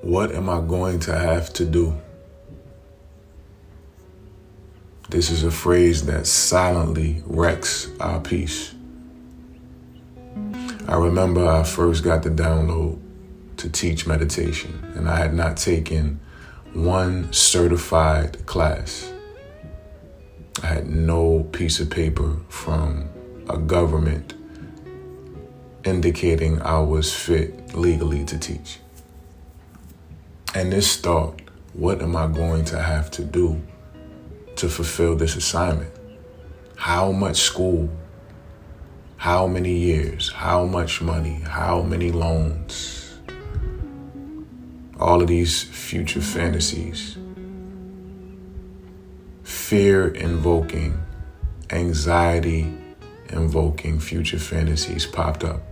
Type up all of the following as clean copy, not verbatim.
What am I going to have to do? This is a phrase that silently wrecks our peace. I remember I first got the download to teach meditation, and I had not taken one certified class. I had no piece of paper from a government indicating I was fit legally to teach. And this thought, what am I going to have to do to fulfill this assignment? How much school? How many years? How much money? How many loans? All of these future fantasies, fear-invoking, anxiety-invoking future fantasies popped up.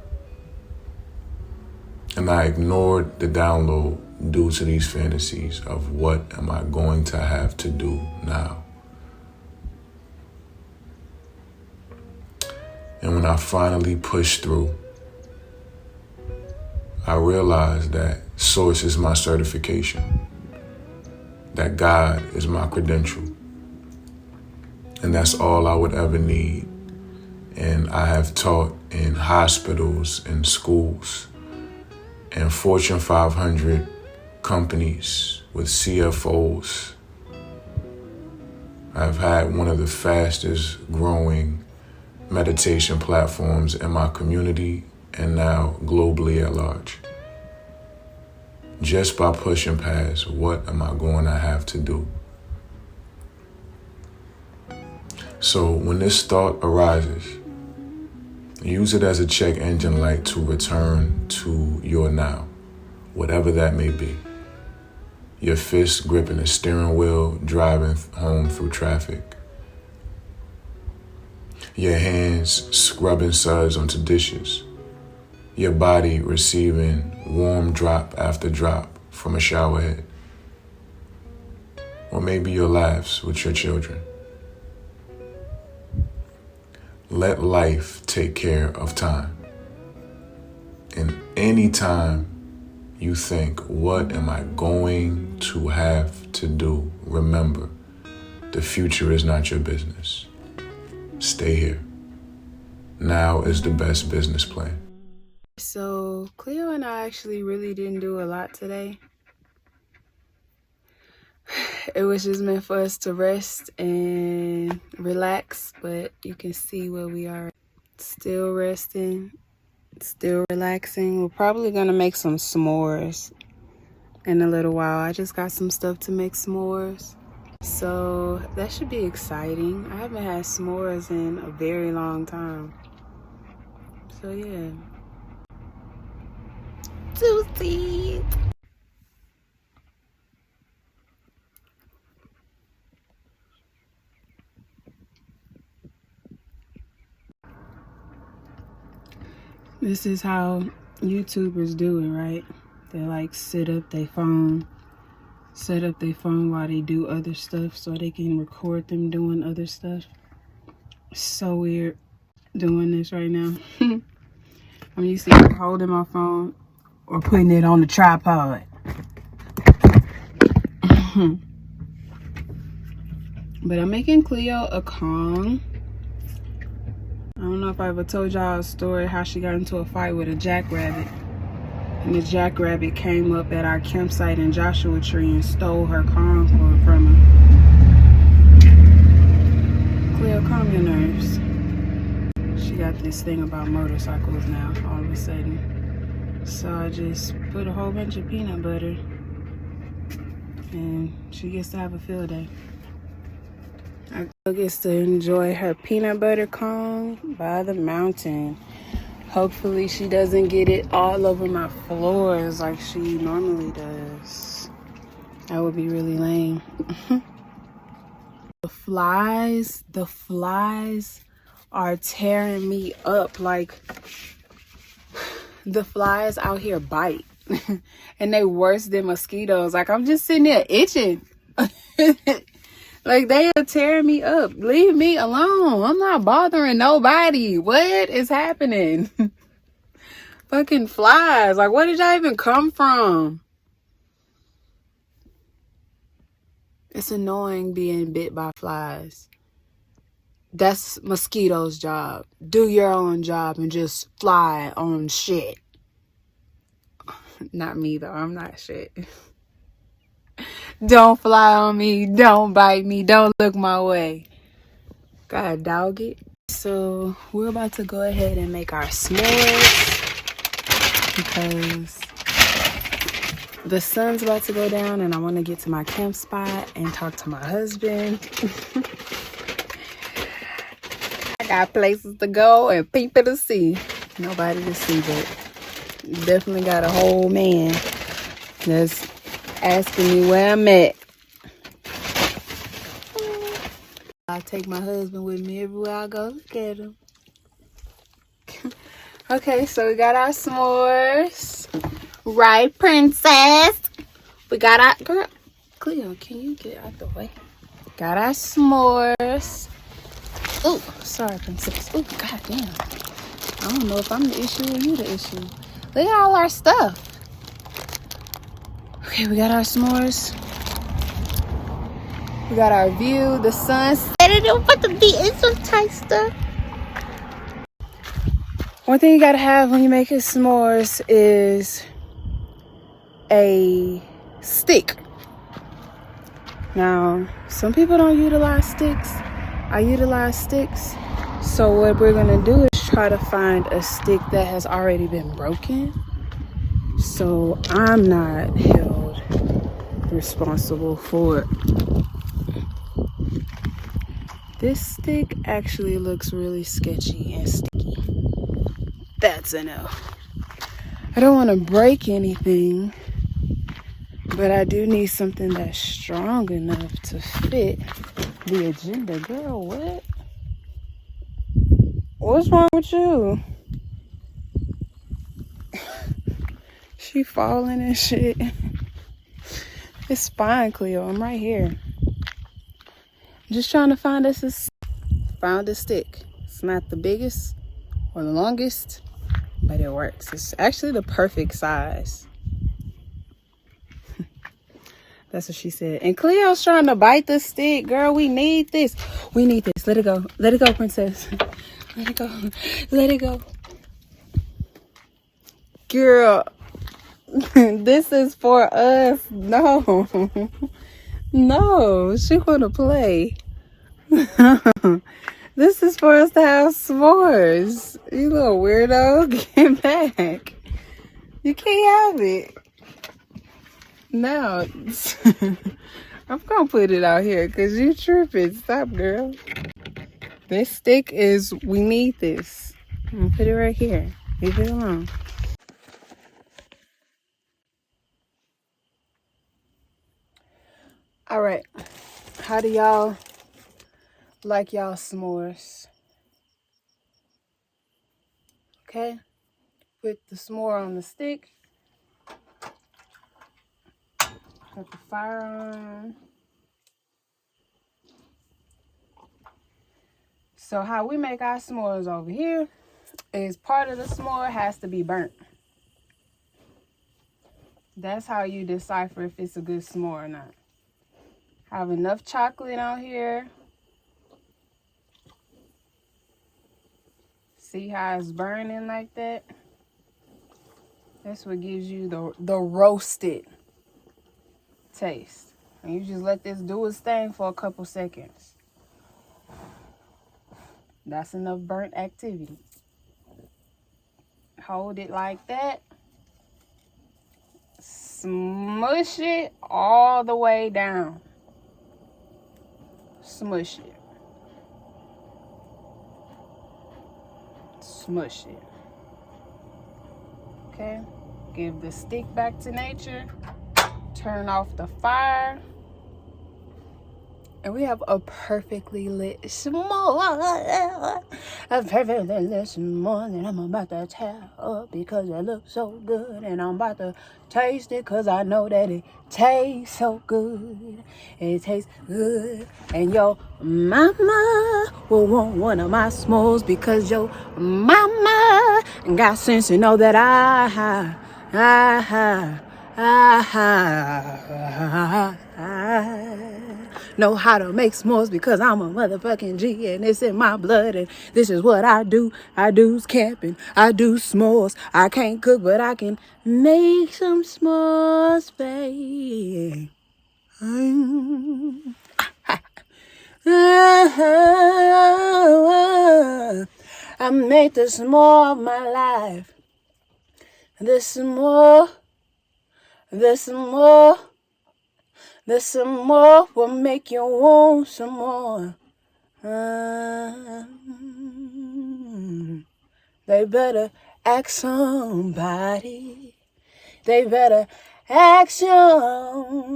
And I ignored the download due to these fantasies of what am I going to have to do now? And when I finally pushed through, I realized that Source is my certification, that God is my credential, and that's all I would ever need. And I have taught in hospitals and schools and Fortune 500 companies with CFOs. I've had one of the fastest growing meditation platforms in my community and now globally at large. Just by pushing past what am I going to have to do. So when this thought arises, use it as a check engine light to return to your now, whatever that may be. Your fist gripping the steering wheel, driving home through traffic. Your hands scrubbing suds onto dishes. Your body receiving warm drop after drop from a shower head. Or maybe your laughs with your children. Let life take care of time. And any time you think, what am I going to have to do? Remember, the future is not your business. Stay here. Now is the best business plan. So Cleo and I actually really didn't do a lot today. It was just meant for us to rest and relax, but you can see where we are. Still resting, still relaxing. We're probably gonna make some s'mores in a little while. I just got some stuff to make s'mores. So that should be exciting. I haven't had s'mores in a very long time. So yeah. Juicy. This is how YouTubers do it, right? They like set up their phone while they do other stuff so they can record them doing other stuff. It's so weird doing this right now. I'm used to holding my phone or putting it on the tripod. But I'm making Cleo a Kong. I don't know if I ever told y'all a story how she got into a fight with a jackrabbit. And the jackrabbit came up at our campsite in Joshua Tree and stole her Kong from her. Cleo, calm your nerves. She got this thing about motorcycles now, all of a sudden. So I just put a whole bunch of peanut butter and she gets to have a field day. I gets to enjoy her peanut butter Kong by the mountain. Hopefully she doesn't get it all over my floors like she normally does. That would be really lame. The flies are tearing me up. Like, the flies out here bite. And they worse than mosquitoes. Like, I'm just sitting there itching. Like, they are tearing me up. Leave me alone. I'm not bothering nobody. What is happening? Fucking flies. Like, where did y'all even come from? It's annoying being bit by flies. That's mosquitoes' job. Do your own job and just fly on shit. Not me though, I'm not shit. Don't fly on me, don't bite me, don't look my way. God, dog it. So we're about to go ahead and make our s'mores because the sun's about to go down and I want to get to my camp spot and talk to my husband. I got places to go and people to see. Nobody to see, but definitely got a whole man that's asking me where I'm at. I take my husband with me everywhere I go. Look at him. Okay, so we got our s'mores. Right, princess? We got our... Girl, Cleo, can you get out the way? Got our s'mores. Oh, sorry, princess. Oh, goddamn. I don't know if I'm the issue or you the issue. Look at all our stuff. Okay, we got our s'mores. We got our view, the sun setting up with the beat and some tight stuff. One thing you gotta have when you make your s'mores is a stick. Now, some people don't utilize sticks. I utilize sticks. So what we're gonna do is try to find a stick that has already been broken. So I'm not held responsible for it. This stick actually looks really sketchy and sticky. That's a no. I don't want to break anything, but I do need something that's strong enough to fit the agenda. Girl, what? What's wrong with you? She falling and shit. It's fine, Cleo. I'm right here. I'm just trying to find us found a stick. It's not the biggest or the longest, but it works. It's actually the perfect size. That's what she said. And Cleo's trying to bite the stick. Girl, we need this. We need this. Let it go. Let it go, princess. Let it go. Let it go. Girl, this is for us. No. No, she wanna play. This is for us to have s'mores. You little weirdo, get back. You can't have it. No. I'm gonna put it out here because you tripping. Stop, girl. This stick is, we need this. I'm gonna put it right here. Leave it alone. All right. How do y'all like y'all s'mores? Okay. Put the s'more on the stick. Put the fire on. So how we make our s'mores over here is part of the s'more has to be burnt. That's how you decipher if it's a good s'more or not. Have enough chocolate on here. See how it's burning like that? That's what gives you the roasted taste. And you just let this do its thing for a couple seconds. That's enough burnt activity. Hold it like that. Smush it all the way down. Smush it. Smush it. Okay? Give the stick back to nature. Turn off the fire. And we have a perfectly lit s'more. A perfectly lit s'more that I'm about to tear up because it looks so good. And I'm about to taste it because I know that it tastes so good. It tastes good. And your mama will want one of my s'mores because your mama got sense to know that I know how to make s'mores because I'm a motherfucking G and it's in my blood and this is what I do. I do camping, I do s'mores. I can't cook, but I can make some s'mores, babe. I made the s'more of my life. There's some more. There's some more. There's some more will make you want some more. They better ask somebody. They better ask somebody.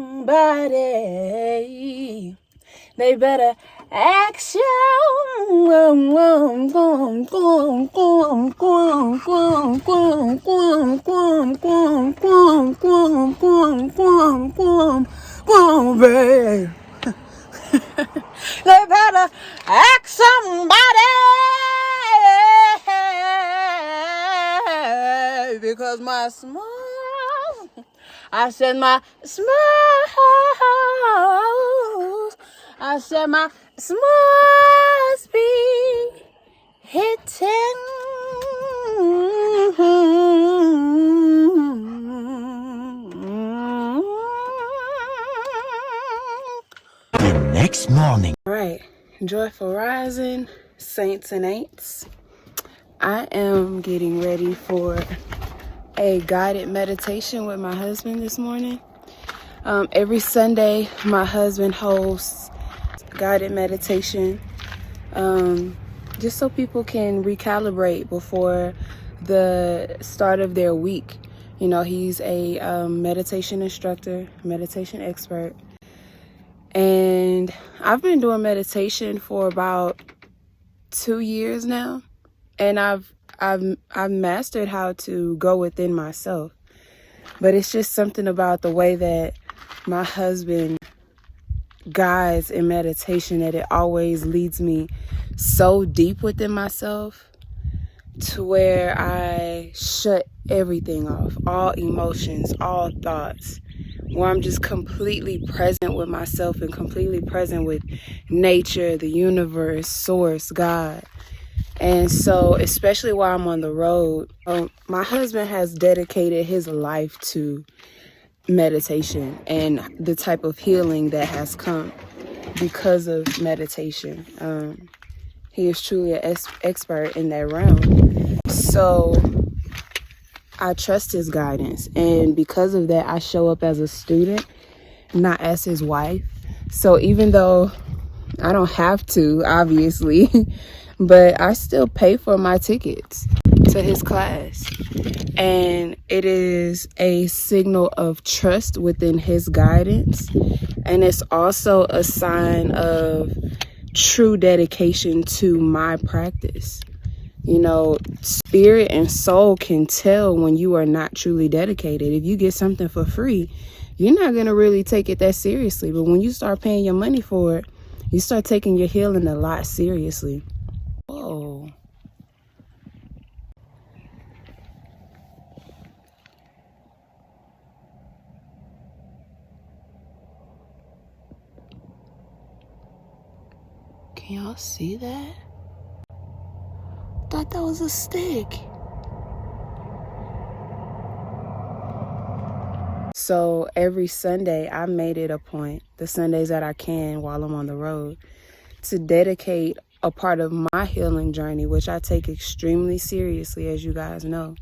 They better ask somebody. They better ask somebody because my small, I said my smalls, I said my smalls be hitting. Next morning. All right, joyful rising, saints and ain'ts. I am getting ready for a guided meditation with my husband this morning. Every Sunday, my husband hosts guided meditation, just so people can recalibrate before the start of their week. You know, he's a meditation instructor, meditation expert. And I've been doing meditation for about 2 years now, and I've mastered how to go within myself. But it's just something about the way that my husband guides in meditation that it always leads me so deep within myself to where I shut everything off, all emotions, all thoughts, where I'm just completely present with myself and completely present with nature, the universe, source, God. And so, especially while I'm on the road, my husband has dedicated his life to meditation and the type of healing that has come because of meditation. He is truly an expert in that realm. So I trust his guidance, and because of that, I show up as a student, not as his wife. So even though I don't have to, obviously, but I still pay for my tickets to his class. And it is a signal of trust within his guidance. And it's also a sign of true dedication to my practice. You know, spirit and soul can tell when you are not truly dedicated. If you get something for free, you're not going to really take it that seriously. But when you start paying your money for it, you start taking your healing a lot seriously. Whoa. Can y'all see that? Thought that was a stick. So every Sunday, I made it a point, the Sundays that I can while I'm on the road, to dedicate a part of my healing journey, which I take extremely seriously, as you guys know,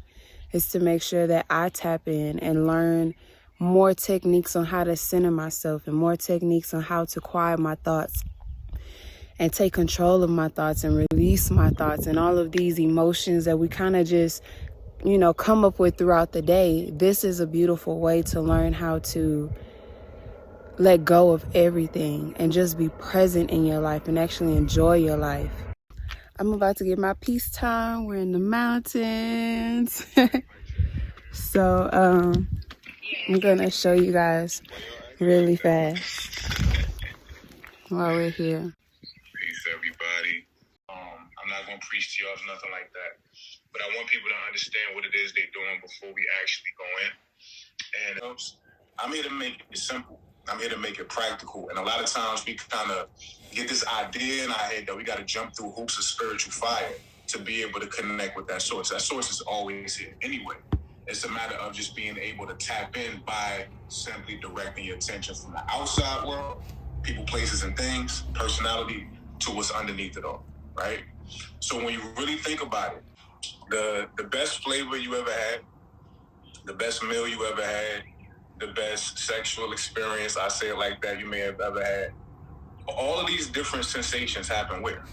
is to make sure that I tap in and learn more techniques on how to center myself and more techniques on how to quiet my thoughts and take control of my thoughts and release my thoughts and all of these emotions that we kind of just, you know, come up with throughout the day. This is a beautiful way to learn how to let go of everything and just be present in your life and actually enjoy your life. I'm about to get my peace time. We're in the mountains. So I'm gonna show you guys really fast while we're here. Peace, everybody. I'm not gonna preach to y'all or nothing like that, but I want people to understand what it is they're doing before we actually go in. And I'm here to make it simple. I'm here to make it practical. And a lot of times we kind of get this idea in our head that we got to jump through hoops of spiritual fire to be able to connect with that source. That source is always here anyway. It's a matter of just being able to tap in by simply directing your attention from the outside world, people, places, and things, personality, to what's underneath it all, right? So when you really think about it, the best flavor you ever had, the best meal you ever had, the best sexual experience, I say it like that, you may have ever had, all of these different sensations happen where?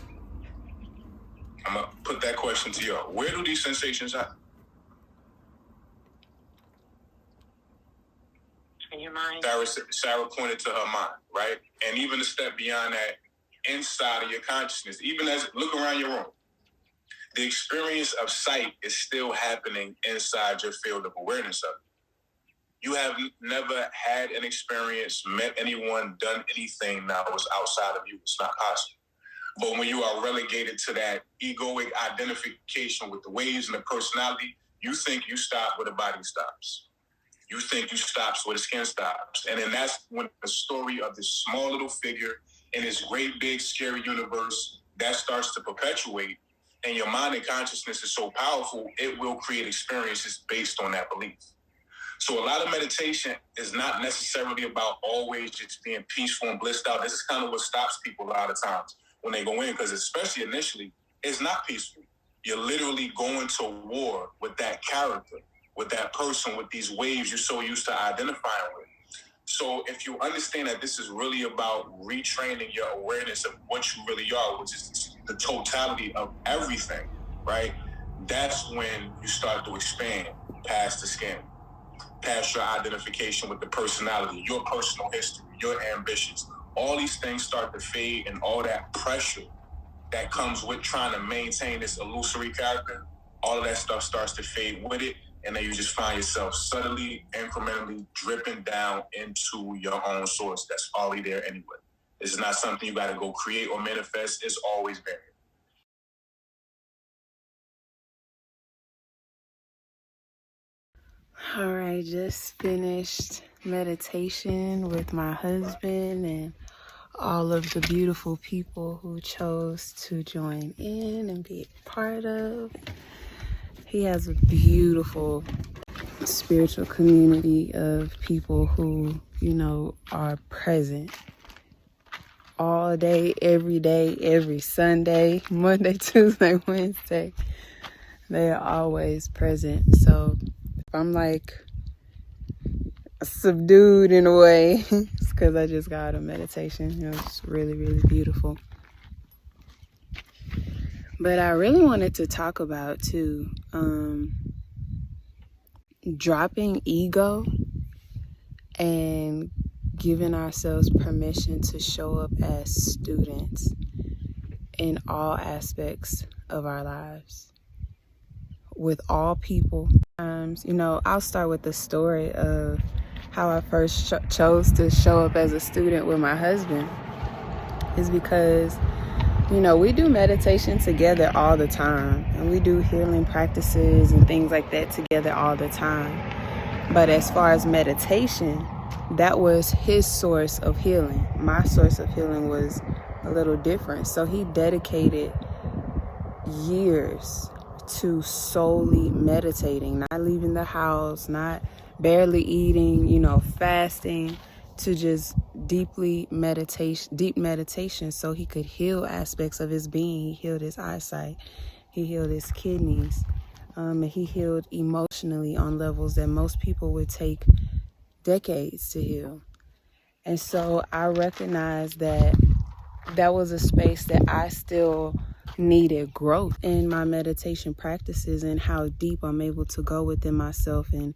I'm going to put that question to y'all. Where do these sensations happen? In your mind. Sarah pointed to her mind, right? And even a step beyond that, inside of your consciousness, even as look around your room, the experience of sight is still happening inside your field of awareness of it. You have never had an experience, met anyone, done anything that was outside of you. It's not possible. But when you are relegated to that egoic identification with the waves and the personality, you think you stop where the body stops. You think you stops where the skin stops. And then that's when the story of this small little figure in this great, big, scary universe, that starts to perpetuate. And your mind and consciousness is so powerful, it will create experiences based on that belief. So a lot of meditation is not necessarily about always just being peaceful and blissed out. This is kind of what stops people a lot of times when they go in, because especially initially, it's not peaceful. You're literally going to war with that character, with that person, with these waves you're so used to identifying with. So if you understand that this is really about retraining your awareness of what you really are, which is the totality of everything, right? That's when you start to expand past the skin, past your identification with the personality, your personal history, your ambitions. All these things start to fade, and all that pressure that comes with trying to maintain this illusory character, all of that stuff starts to fade with it. And then you just find yourself subtly, incrementally dripping down into your own source that's already there anyway. This is not something you got to go create or manifest. It's always been here. All right, just finished meditation with my husband and all of the beautiful people who chose to join in and be a part of. He has a beautiful spiritual community of people who, are present all day, every Sunday, Monday, Tuesday, Wednesday. They are always present. So if I'm like subdued in a way, it's because I just got out of meditation. It's really, really beautiful. But I really wanted to talk about too, dropping ego and giving ourselves permission to show up as students in all aspects of our lives with all people. I'll start with the story of how I first chose to show up as a student with my husband. Is because we do meditation together all the time, and we do healing practices and things like that together all the time. But as far as meditation, that was his source of healing. My source of healing was a little different. So he dedicated years to solely meditating, not leaving the house, not barely eating, fasting, to just deep meditation so he could heal aspects of his being. He healed his eyesight, he healed his kidneys, and he healed emotionally on levels that most people would take decades to heal. And so I recognized that was a space that I still needed growth in my meditation practices, and how deep I'm able to go within myself. And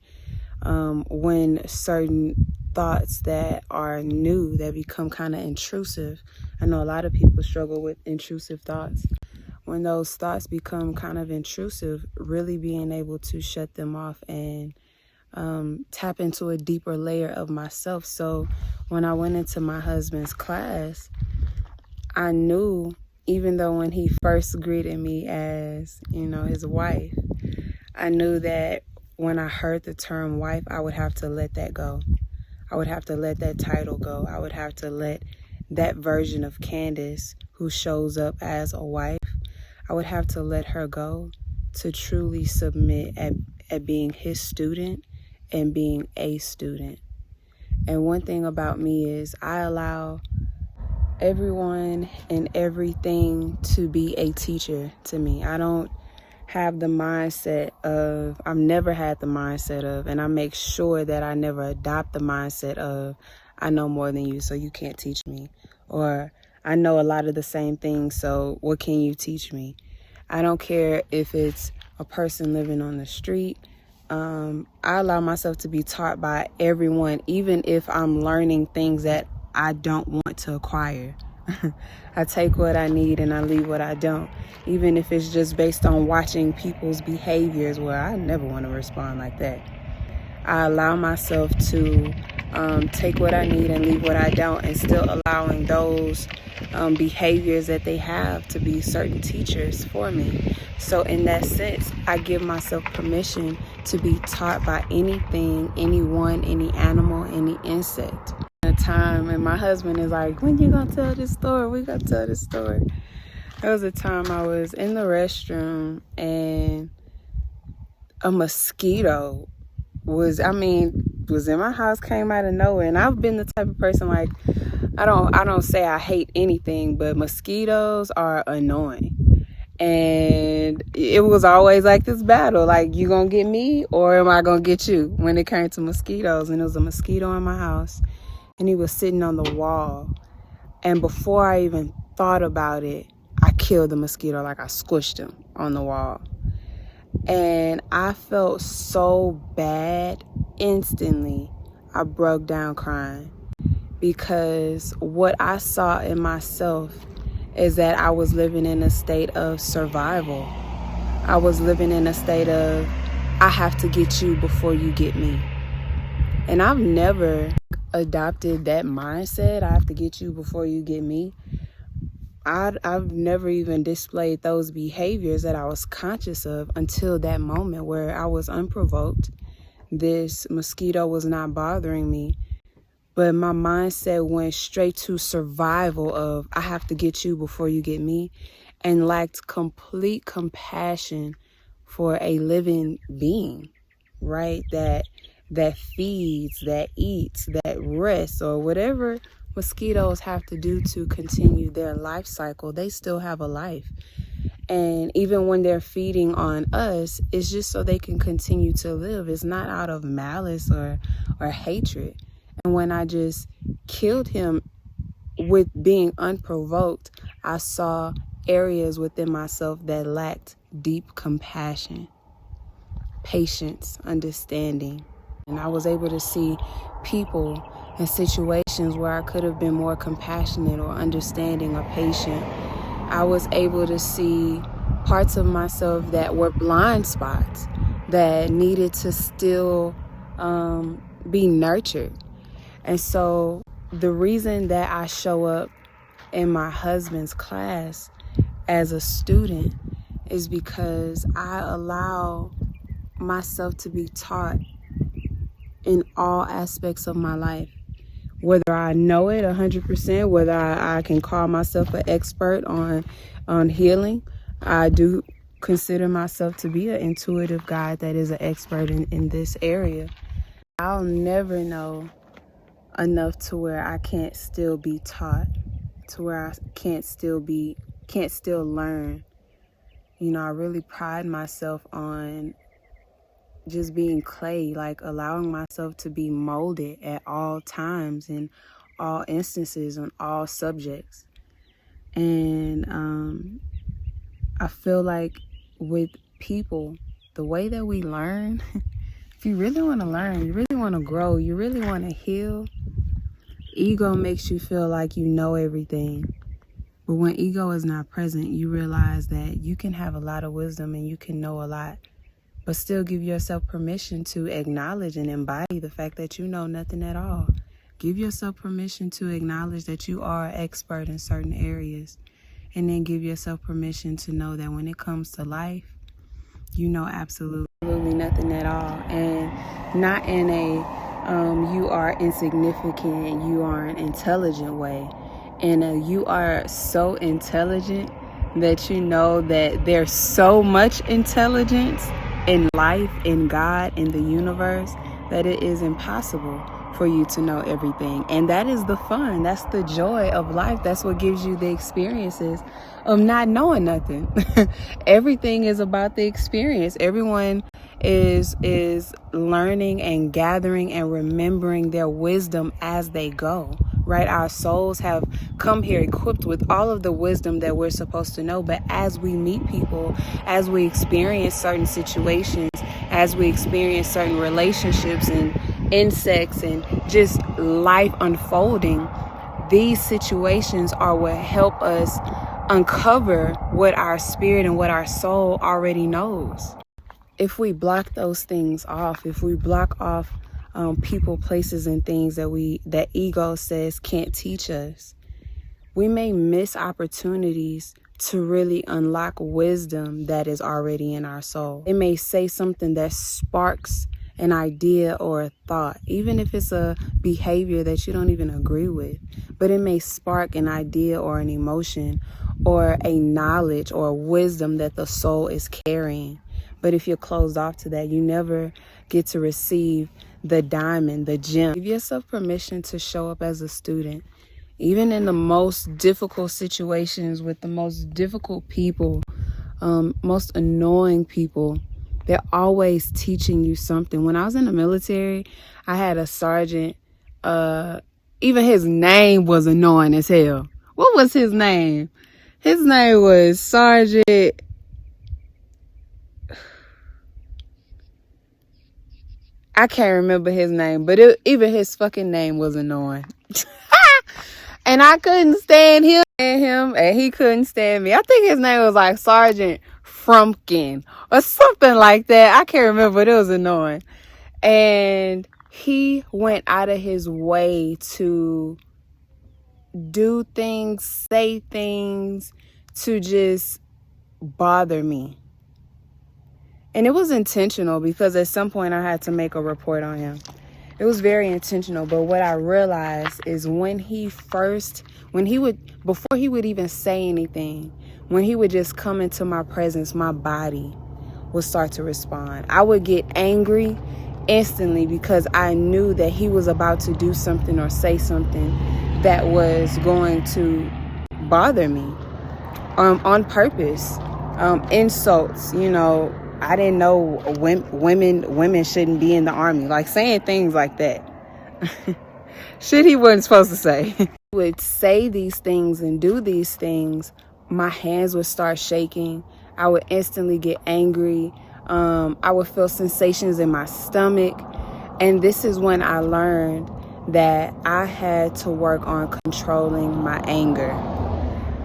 when certain thoughts that are new, that become kind of intrusive, I know a lot of people struggle with intrusive thoughts. When those thoughts become kind of intrusive, really being able to shut them off and tap into a deeper layer of myself. So when I went into my husband's class, I knew, even though when he first greeted me as, his wife, I knew that when I heard the term wife, I would have to let that go. I would have to let that title go. I would have to let that version of Candace who shows up as a wife, I would have to let her go to truly submit at being his student and being a student. And one thing about me is I allow everyone and everything to be a teacher to me. I don't have the mindset of, I've never had the mindset of, and I make sure that I never adopt the mindset of, I know more than you, so you can't teach me. Or I know a lot of the same things, so what can you teach me? I don't care if it's a person living on the street. I allow myself to be taught by everyone, even if I'm learning things that I don't want to acquire. I take what I need and I leave what I don't, even if it's just based on watching people's behaviors where I never want to respond like that. I allow myself to take what I need and leave what I don't, and still allowing those behaviors that they have to be certain teachers for me. So in that sense, I give myself permission to be taught by anything, anyone, any animal, any insect. A time, and my husband is like, when you gonna tell this story? We gonna tell this story. There was a time I was in the restroom and a mosquito was in my house, came out of nowhere. And I've been the type of person, like, I don't say I hate anything, but mosquitoes are annoying. And it was always like this battle, like, you gonna get me or am I gonna get you, when it came to mosquitoes. And there was a mosquito in my house and he was sitting on the wall. And before I even thought about it, I killed the mosquito, like I squished him on the wall. And I felt so bad. Instantly, I broke down crying, because what I saw in myself is that I was living in a state of survival. I was living in a state of, I have to get you before you get me. And I've never adopted that mindset, I have to get you before you get me. I've never even displayed those behaviors that I was conscious of until that moment where I was unprovoked. This mosquito was not bothering me, but my mindset went straight to survival of, I have to get you before you get me, and lacked complete compassion for a living being, right? That feeds, that eats, that rests, or whatever mosquitoes have to do to continue their life cycle. They still have a life. And even when they're feeding on us, it's just so they can continue to live. It's not out of malice or hatred. And when I just killed him with being unprovoked, I saw areas within myself that lacked deep compassion, patience, understanding. And I was able to see people and situations where I could have been more compassionate or understanding or patient. I was able to see parts of myself that were blind spots that needed to still be nurtured. And so the reason that I show up in my husband's class as a student is because I allow myself to be taught in all aspects of my life. Whether I know it 100%, whether I can call myself an expert on healing, I do consider myself to be an intuitive guide that is an expert in this area. I'll never know enough to where I can't still be taught, to where I can't still learn. You know, I really pride myself on just being clay, like allowing myself to be molded at all times, in all instances, on all subjects. And I feel like with people, the way that we learn, if you really want to learn, you really want to grow, you really want to heal, ego makes you feel like you know everything. But when ego is not present, you realize that you can have a lot of wisdom and you can know a lot, but still give yourself permission to acknowledge and embody the fact that you know nothing at all. Give yourself permission to acknowledge that you are an expert in certain areas, and then give yourself permission to know that when it comes to life, you know absolutely nothing at all. And not in a you are insignificant, you are an intelligent way. And you are so intelligent that you know that there's so much intelligence in life, in God, in the universe, that it is impossible for you to know everything. And that is the fun. That's the joy of life. That's what gives you the experiences of not knowing nothing. Everything is about the experience. Everyone is learning and gathering and remembering their wisdom as they go, right? Our souls have come here equipped with all of the wisdom that we're supposed to know. But as we meet people, as we experience certain situations, as we experience certain relationships and insects and just life unfolding, these situations are what help us uncover what our spirit and what our soul already knows. If we block those things off, if we block off people, places, and things that ego says can't teach us, we may miss opportunities to really unlock wisdom that is already in our soul. It may say something that sparks an idea or a thought, even if it's a behavior that you don't even agree with, but it may spark an idea or an emotion or a knowledge or a wisdom that the soul is carrying. But if you're closed off to that, you never get to receive the diamond, the gem. Give yourself permission to show up as a student. Even in the most difficult situations with the most difficult people, most annoying people, they're always teaching you something. When I was in the military, I had a sergeant, even his name was annoying as hell. What was his name? His name was Sergeant... I can't remember his name, but even his fucking name was annoying. And I couldn't stand him, and he couldn't stand me. I think his name was like Sergeant Frumpkin or something like that. I can't remember, but it was annoying. And he went out of his way to do things, say things, to just bother me. And it was intentional, because at some point I had to make a report on him. It was very intentional. But what I realized is before he would even say anything, when he would just come into my presence, my body would start to respond. I would get angry instantly because I knew that he was about to do something or say something that was going to bother me on purpose. Insults, I didn't know women shouldn't be in the army, like saying things like that. Shit he wasn't supposed to say. He would say these things and do these things. My hands would start shaking. I would instantly get angry. I would feel sensations in my stomach. And this is when I learned that I had to work on controlling my anger.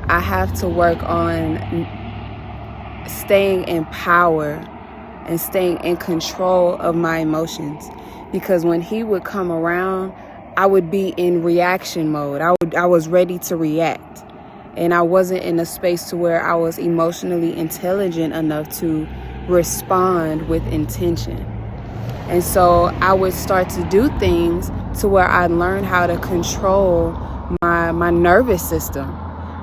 I have to work on staying in power and staying in control of my emotions, because when he would come around, I would be in reaction mode. I was ready to react, and I wasn't in a space to where I was emotionally intelligent enough to respond with intention. And so I would start to do things to where I learned how to control my nervous system.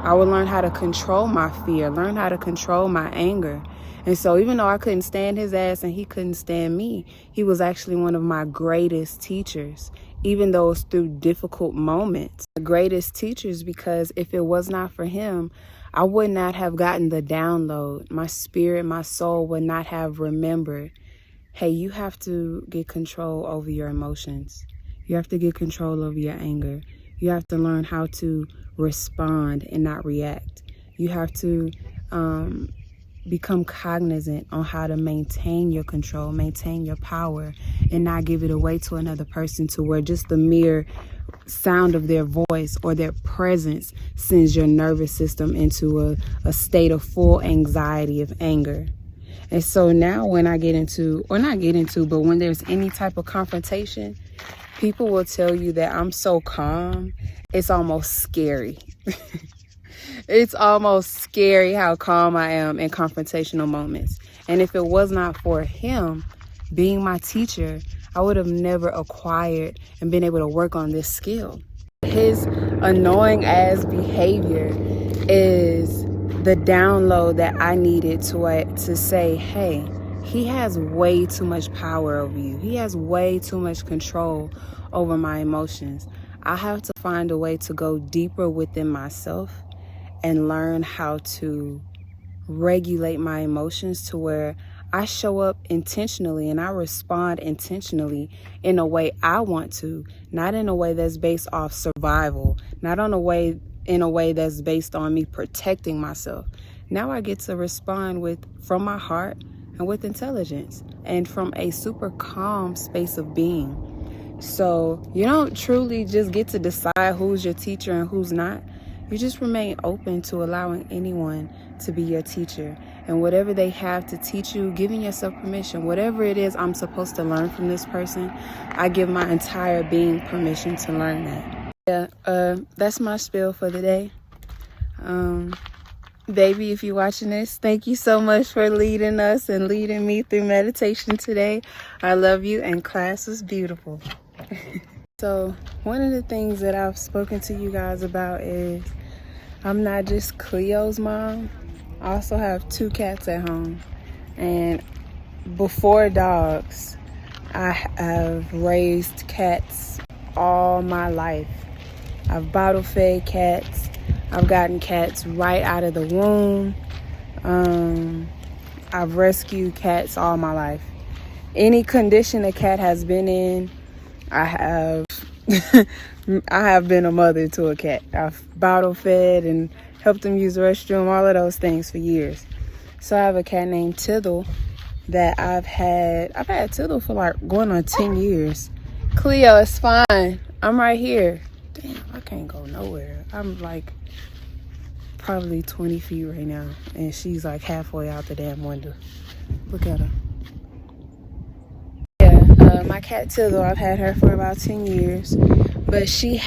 I would learn how to control my fear, learn how to control my anger. And so even though I couldn't stand his ass and he couldn't stand me, he was actually one of my greatest teachers, even though it was through difficult moments. The greatest teachers, because if it was not for him, I would not have gotten the download. My spirit, my soul would not have remembered, hey, you have to get control over your emotions. You have to get control over your anger. You have to learn how to respond and not react. You have to become cognizant on how to maintain your control, maintain your power, and not give it away to another person, to where just the mere sound of their voice or their presence sends your nervous system into a state of full anxiety of anger. And so now when I but when there's any type of confrontation, people will tell you that I'm so calm, it's almost scary. It's almost scary how calm I am in confrontational moments. And if it was not for him being my teacher, I would have never acquired and been able to work on this skill. His annoying ass behavior is the download that I needed to say, hey, he has way too much power over you. He has way too much control over my emotions. I have to find a way to go deeper within myself and learn how to regulate my emotions to where I show up intentionally and I respond intentionally in a way I want to, not in a way that's based off survival, not in a way that's based on me protecting myself. Now I get to respond from my heart and with intelligence and from a super calm space of being. So you don't truly just get to decide who's your teacher and who's not. You just remain open to allowing anyone to be your teacher. And whatever they have to teach you, giving yourself permission. Whatever it is I'm supposed to learn from this person, I give my entire being permission to learn that. Yeah, that's my spiel for the day. Baby, if you're watching this, thank you so much for leading us and leading me through meditation today. I love you, and class was beautiful. So one of the things that I've spoken to you guys about is I'm not just Cleo's mom. I also have 2 cats at home. And before dogs, I have raised cats all my life. I've bottle fed cats. I've gotten cats right out of the womb. I've rescued cats all my life. Any condition a cat has been in, I have been a mother to a cat. I've bottle fed and helped them use the restroom, all of those things for years. So I have a cat named Tithel that I've had Tithel for like going on 10 years. Cleo, it's fine. I'm right here. Damn, I can't go nowhere. I'm like probably 20 feet right now, and she's like halfway out the damn window. Look at her. My cat Tithel, I've had her for about 10 years, but she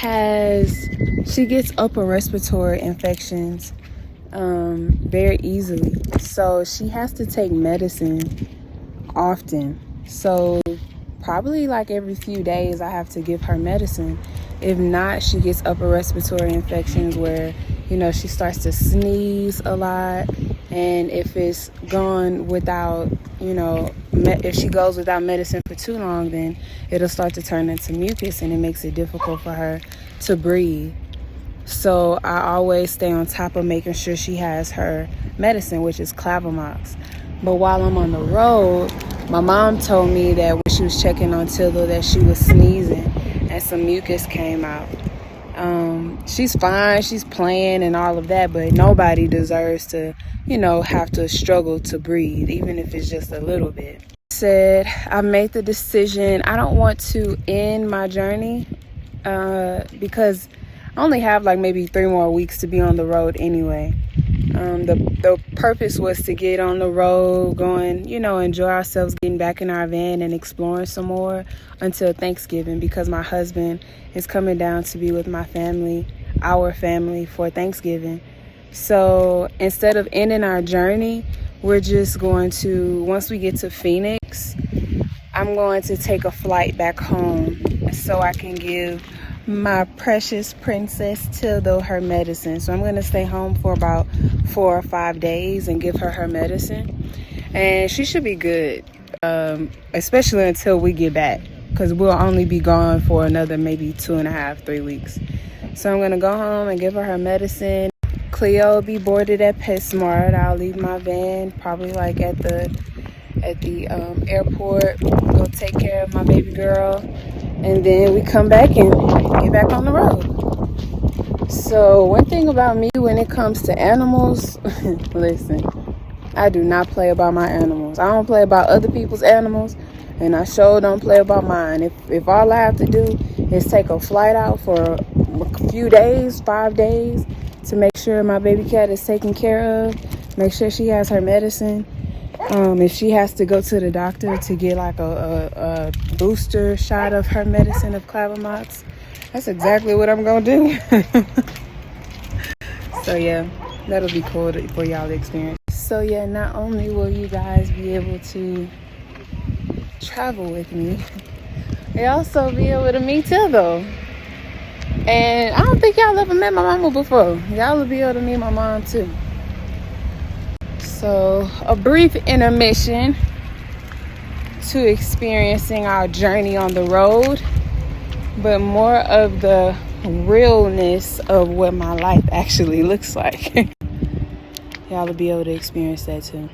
gets upper respiratory infections very easily. So she has to take medicine often. So probably like every few days I have to give her medicine. If not, she gets upper respiratory infections where, she starts to sneeze a lot. And if it's gone without, if she goes without medicine for too long, then it'll start to turn into mucus, and it makes it difficult for her to breathe. So I always stay on top of making sure she has her medicine, which is Clavamox. But while I'm on the road, my mom told me that when she was checking on Tithel that she was sneezing and some mucus came out. She's fine, she's playing and all of that, but nobody deserves to, have to struggle to breathe, even if it's just a little bit. Said I made the decision. I don't want to end my journey because I only have like maybe 3 more weeks to be on the road anyway. The purpose was to get on the road, going, enjoy ourselves, getting back in our van and exploring some more until Thanksgiving, because my husband is coming down to be with my family, our family, for Thanksgiving. So instead of ending our journey, we're just going to, once we get to Phoenix, I'm going to take a flight back home so I can give my precious princess Tithel her medicine. So I'm going to stay home for about 4 or 5 days and give her medicine, and she should be good, especially until we get back, because we'll only be gone for another maybe 2.5, 3 weeks. So I'm going to go home and give her medicine. Cleo will be boarded at PetSmart. I'll leave my van probably like at the airport, go take care of my baby girl, and then we come back and get back on the road. So one thing about me when it comes to animals, listen, I do not play about my animals. I don't play about other people's animals, and I sure don't play about mine. If all I have to do is take a flight out for a few days, 5 days, to make sure my baby cat is taken care of, make sure she has her medicine. If she has to go to the doctor to get like a booster shot of her medicine of Clavamox, that's exactly what I'm gonna do. So yeah, that'll be cool for y'all to experience. So yeah, not only will you guys be able to travel with me, They also be able to meet too, though. And I don't think y'all ever met my mama before. Y'all will be able to meet my mom too. So, a brief intermission to experiencing our journey on the road, but more of the realness of what my life actually looks like. Y'all will be able to experience that too.